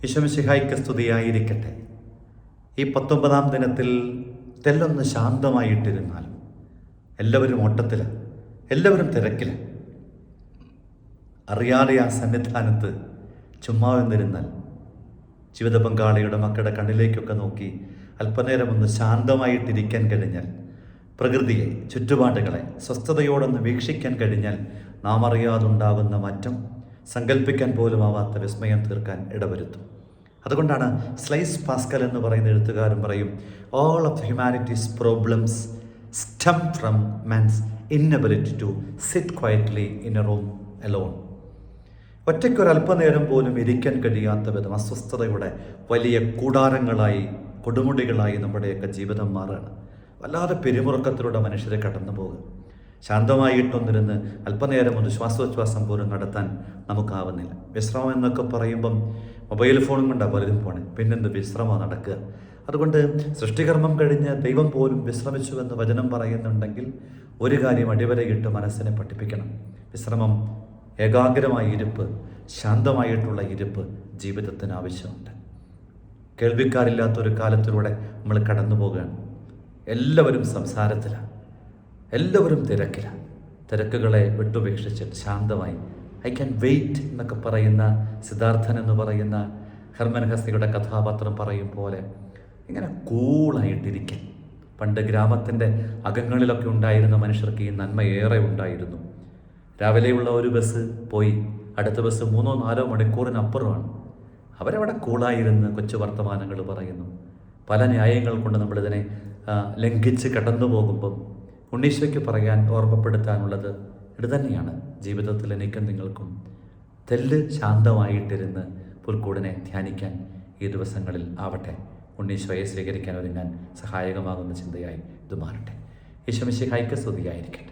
ഈശോമിശിഹായ്ക്ക് സ്തുതിയായിരിക്കട്ടെ. ഈ 19-ാം ദിനത്തിൽ തെല്ലൊന്ന് ശാന്തമായിട്ടിരുന്നാലും എല്ലാവരും ഓട്ടത്തിലാണ്, എല്ലാവരും തിരക്കിലാണ്. അറിയാതെ ആ സന്നിധാനത്ത് ചുമ്മാ എന്നിരുന്നാൽ ജീവിത പങ്കാളിയുടെ മക്കളുടെ കണ്ണിലേക്കൊക്കെ നോക്കി അല്പനേരം ഒന്ന് ശാന്തമായിട്ടിരിക്കാൻ കഴിഞ്ഞാൽ, പ്രകൃതിയെ, ചുറ്റുപാടുകളെ സ്വസ്ഥതയോടൊന്ന് വീക്ഷിക്കാൻ കഴിഞ്ഞാൽ നാം അറിയാതുണ്ടാകുന്ന മാറ്റം സങ്കല്പിക്കാൻ പോലും ആവാത്ത വിസ്മയം തീർക്കാൻ ഇടവരുത്തും. അതുകൊണ്ടാണ് സ്ലൈസ് പാസ്കൽ എന്ന് പറയുന്ന എഴുത്തുകാരൻ പറയും, all of humanity's problems stem from man's inability to sit quietly in a room alone. ഒറ്റയ്ക്കൊരല്പനേരം പോലും ഇരിക്കാൻ കഴിയാത്ത വിധം അസ്വസ്ഥതയുടെ വലിയ കൂടാരങ്ങളായി, കൊടുമുടികളായി നമ്മുടെയൊക്കെ ജീവിതം മാറുകയാണ്. വല്ലാതെ പെരുമുറുക്കത്തിലൂടെ മനുഷ്യരെ കടന്നു പോകുക. ശാന്തമായിട്ടൊന്നിരുന്ന് അല്പനേരം ഒന്ന് ശ്വാസോച്ഛ്വാസം പോലും നടത്താൻ നമുക്കാവുന്നില്ല. വിശ്രമം എന്നൊക്കെ പറയുമ്പം മൊബൈൽ ഫോണും കൊണ്ടാണ് പലരും പോണേ, പിന്നെന്ത് വിശ്രമം നടക്കുക. അതുകൊണ്ട് സൃഷ്ടികർമ്മം കഴിഞ്ഞ് ദൈവം പോലും വിശ്രമിച്ചുവെന്ന് വചനം പറയുന്നുണ്ടെങ്കിൽ ഒരു കാര്യം അടിവരയിട്ട് മനസ്സിനെ പഠിപ്പിക്കണം. വിശ്രമം, ഏകാഗ്രമായ ഇരിപ്പ്, ശാന്തമായിട്ടുള്ള ഇരിപ്പ് ജീവിതത്തിന് ആവശ്യമുണ്ട്. കേൾവിക്കാരില്ലാത്തൊരു കാലത്തിലൂടെ നമ്മൾ കടന്നു പോകുകയാണ്. എല്ലാവരും സംസാരത്തിലാണ്, എല്ലാവരും തിരക്കിലാണ്. തിരക്കുകളെ വിട്ടുപേക്ഷിച്ചിട്ട് ശാന്തമായി ഐ ക്യാൻ വെയിറ്റ് എന്നൊക്കെ പറയുന്ന സിദ്ധാർത്ഥൻ എന്ന് പറയുന്ന ഹെർമൻ ഹെസ്സയുടെ കഥാപാത്രം പറയും പോലെ ഇങ്ങനെ കൂളായിട്ടിരിക്കാൻ. പണ്ട് ഗ്രാമത്തിൻ്റെ അകങ്ങളിലൊക്കെ ഉണ്ടായിരുന്ന മനുഷ്യർക്ക് ഈ നന്മ ഏറെ ഉണ്ടായിരുന്നു. രാവിലെയുള്ള ഒരു ബസ് പോയി അടുത്ത ബസ് 3-4 മണിക്കൂറിനപ്പുറമാണ്. അവരവിടെ കൂളായിരുന്ന് കൊച്ചു വർത്തമാനങ്ങൾ പറയുന്നു. പല ന്യായങ്ങൾ കൊണ്ട് നമ്മളിതിനെ ലംഘിച്ച് കടന്നു പോകുമ്പം ഉണ്ണീശോയ്ക്ക് പറയാൻ, ഓർമ്മപ്പെടുത്താനുള്ളത് ഇത് തന്നെയാണ്. ജീവിതത്തിൽ എനിക്കും നിങ്ങൾക്കും തെല്ല് ശാന്തമായിട്ടിരുന്ന് പുൽക്കൂടിനെ ധ്യാനിക്കാൻ ഈ ദിവസങ്ങളിൽ ആവട്ടെ. ഉണ്ണീശോയെ സ്വീകരിക്കാൻ ഒരുങ്ങാൻ സഹായകമാകുന്ന ചിന്തയായി ഇത് മാറട്ടെ. ഈശോമിശിഹായ്ക്ക് സ്തുതിയായിരിക്കട്ടെ.